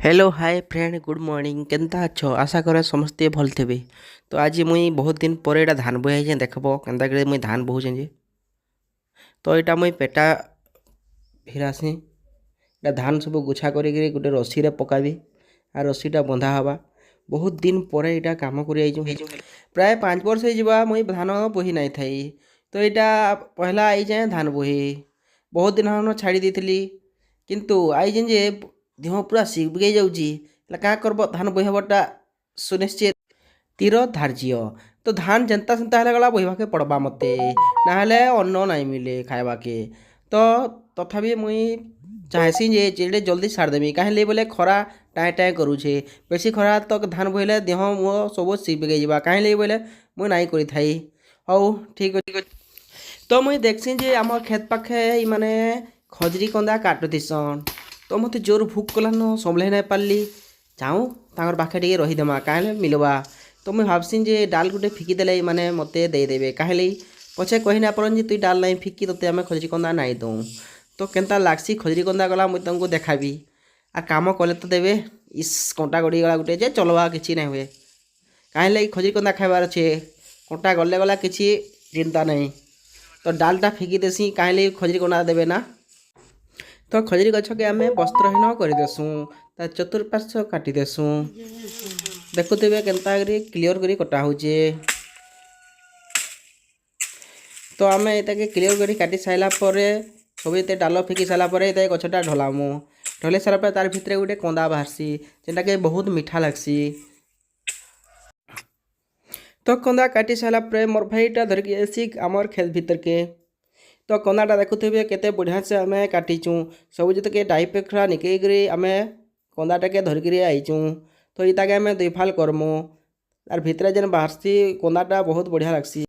Hello hi friend good morning केनता अच्छो आशा करे समस्ते भल थे। तो आज मुई बहुत दिन पर एटा धान बोई जे देखब केनता करे मुई धान बोहुचे जे तो एटा मुई पेटा हिरासी एटा धान सब गुछा करी गोटे रस्सी रे पकाबी आ रस्सीटा बंधा हवा बहुत दिन पर एटा काम कर प्राय 5 वर्ष हो मुई धान बोही नहीं थाई। तो यहाँ पहला आई जाए धान बोही बहुत दिन छाड़ी देती किंतु आई जे देह पूरा सिबगे जाऊँगी क्या करब धान बोहबटा सुनिश्चित तीर धार्य। तो धान जनता सेन्ता गला बोहवाके पड़वा मते ना अन्न नहीं मिले खावाके। तो तथापि मुई चाहेसी जे जेडे जल्दी छाड़देमी कहीं बोले खरा टाए टाए करूछे बेसी खरा तक धान बोहले देह मुह सब सिबगे जा कहीं बोले मुई नाई करी थाई। हौ ठीक अच्छे तो मुई देखसी जे आम खेत पाखे माने खजरी कंदा काटुथीसन। तो मत जोर भूख कलान संभल नहीं पार्ली जाऊँ तांर पाखे टे रहीदेमा कहीं मिलवा। तो मुझे भावसी जे डाल गुटे फिकिदेले माने मत देदेवे कहीं पछे कही ना पारन जे तुई डाल नहीं फिकी तोते आम खजरी कंदा नहीं दऊँ। तो केनता लागसी खजरी कंदा गला मुझे तुमको देखाबी आ काम कले तो देवे इस कंटा गड़ी गला गुटे जे चलवा कि नहीं हुए कहीं लगी खजरी कंदा खाइबार अच्छे कंटा गले गला कि चिंता नहीं। तो डालटा फिकी देसी कहीं लगी खजरी कंदा देवे ना। तो खजरी गछ के आम वस्त्रहीन करदेसुँ ता चतुर्पार्श्व काटिदेसुँ देखुवे केनता क्लीयर कर कटा होचे। तो आम ये क्लीयर कर काटी सारा सब ये डाल फिकी सारापर ये गछटा ढलामु ढले सारापर तार भितर गोटे कंदा बाहरसी जेनटा कि बहुत मीठा लगसी। तो कंदा काटी सारापर मोर भाईटा धरिकी आसी आमर खेत भितर के। तो कंदाटा देखुवे केते बढ़िया से आम काटीचु सब जितके डाई पेखरा निकल आम कंदाटा के धरिक आईचु। तो इताके आम दुई फाल करमु तार भितर जेन बाहरसी कंदाटा बहुत बढ़िया लगसी।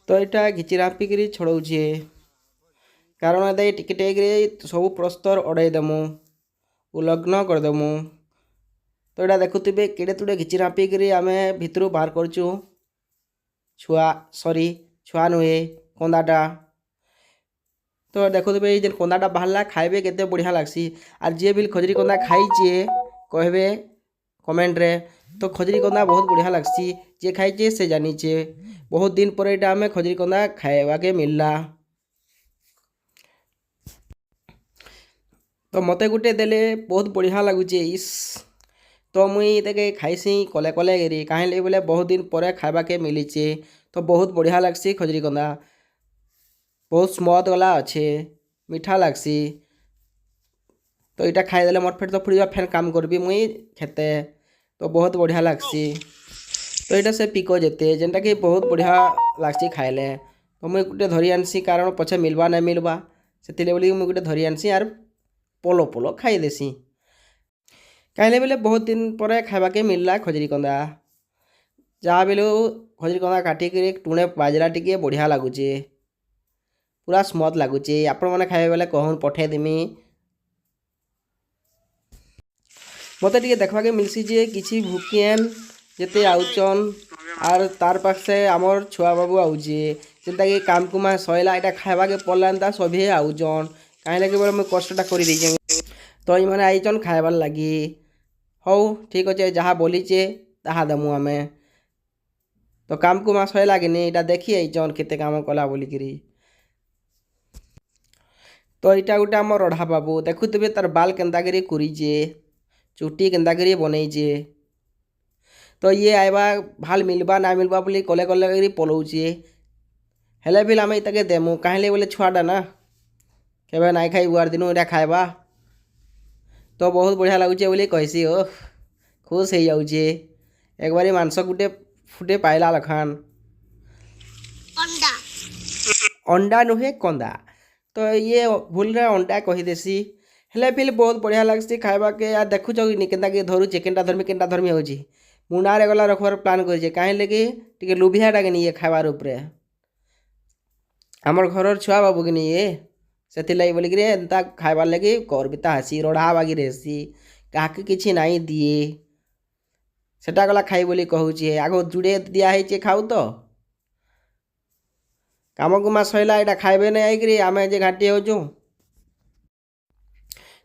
तो यहाँ घिची रांपिक छड़ौछे कारण ये टिके टिके सब प्रस्तर अड़ेदेमु उलग्न करदेमु। तो यहाँ देखुवे केड़े तुड़े घिची रांपिक आम भितर बाहर करचु छुआ सरी छुआ नुहे कंदाटा। तो देखुवे जेन कंदाटा बाहरला खाइबे केते बढ़िया लगसी आर जी भी खजरी कंदा खाइचे कहबे कमेंट रे। तो खजरी कंदा बहुत बढ़िया लगसी जे खाइचे से जानीचे बहुत दिन पर यहाँ आम खजरी कंदा खाइबाके मिलला। तो मते गुटे देले बहुत बढ़िया लगुचे इस। तो मुई ताके खाइसी कले कले गिरी कहीं लगे बोले बहुत दिन पर खाइबाके मिलीचे। तो बहुत बढ़िया लगसी खजरी कंदा बहुत स्मूथ गला अच्छे मीठा लगसी। तो यहाँ खाईदे मोर पेट तो फुड़वा फेन काम करबी मुई खेते तो बहुत बढ़िया लगसी। तो यहाँ से पिको जेते जेनटा कि बहुत बढ़िया लगसी खाइले। तो मुई गोटे धरी आनसी कारण पछे मिलवा नहीं मिलवा से बोली मुई गोटे धरी आनसी आर पोलो पोलो खाई देसी कहीं बोले बहुत दिन पर खाइबाके मिलला खजरी कंदा जहाँ भी खजरी कंदा काटिक टुणे बाजरा टिके बढ़िया लगुचे पूरा स्मूथ लगुचे। आपण मैंने खाइबे बेले कहून पठेदेमी मत टे देखवाके मिलसी जे किसी भूकिएन जेते आउचन आर तार पाखे आमर छुआ बाबू आउचे जेनता कि काम कुमा सैला यहाँ खाइबाके पड़लान सभी आउचन कहीं लगे बोले मुझे कष्टा कर तो ये मैंने आईचन खाइबार लगी। हौ ठीक अच्छे जहाँ बोलीचे ताहा देमु आम। तो काम कुमा सैला कि नहीं यहाँ देखी आईचन केते काम कला बोलिकी। तो यहाँ गोटे आम रढ़ा बाबू देखुवे तार बाल केन्ता करी कुरीचे चुट्टी केन्ता करी बनईचे। तो ये आइबा भाल मिलवा ना मिलवा बोली कले कले करी पलौचे हेले भी आम इतके देमु कहीं बोले छुआटा ना केबे नाई खाई बुआर दिन यहाँ खाइबा। तो बहुत बढ़िया लगुचे बोली कहसी ओ खुश हो जाऊे एक बार मांस गुटे फुटे पाइला लखान अंडा नुहे कंदा। तो ये भूल रे अंडा कहीदेसी हेले फिर बहुत बढ़िया लगसी खाइबा के यार देखुच केन्ता कि धरुचे केन्टा धर्मी होची मुनारे गला रखबार प्लान करे कहीं लगे टे लुभियाटा कि नहीं ये खाइबार उपरे आमर घर छुआ बाबू कि नहीं ये से लगे बोलिक एंता खाइबार लगे करबिता हासी रढ़ा बागी रहसी क्या किसी नाई दिए सेटा गला खाई बोली कहूचे आग जुड़े दिहे खाऊ। तो काम कुमा सैला यहाँ खाइबे नहीं आईकि आम जे घाटी हो।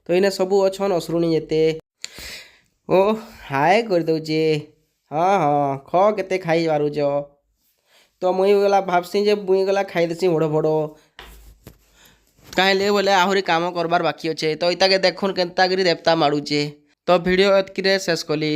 तो इन्हें सबू अच्छन असरुणी जेते ଓ ହାଏ କରିଦଉଛେ। ହଁ ହଁ ଖ କେତେ ଖାଇ ପାରୁଛ। ତ ମୁଇଁ ଗଲା ଭାବସି ଯେ ମୁଇଁ ଗଲା ଖାଇଦେସି ବଡ଼ ବଡ଼ କାହିଁଲେ ବୋଲେ ଆହୁରି କାମ କରବାର୍ ବାକି ଅଛେ। ତ ଇତାକେ ଦେଖୁନ୍ କେନ୍ତା କରି ଦେବତା ମାଡ଼ୁଛେ। ତ ଭିଡ଼ିଓ ଏତ୍କିରେ ଶେଷ କଲି।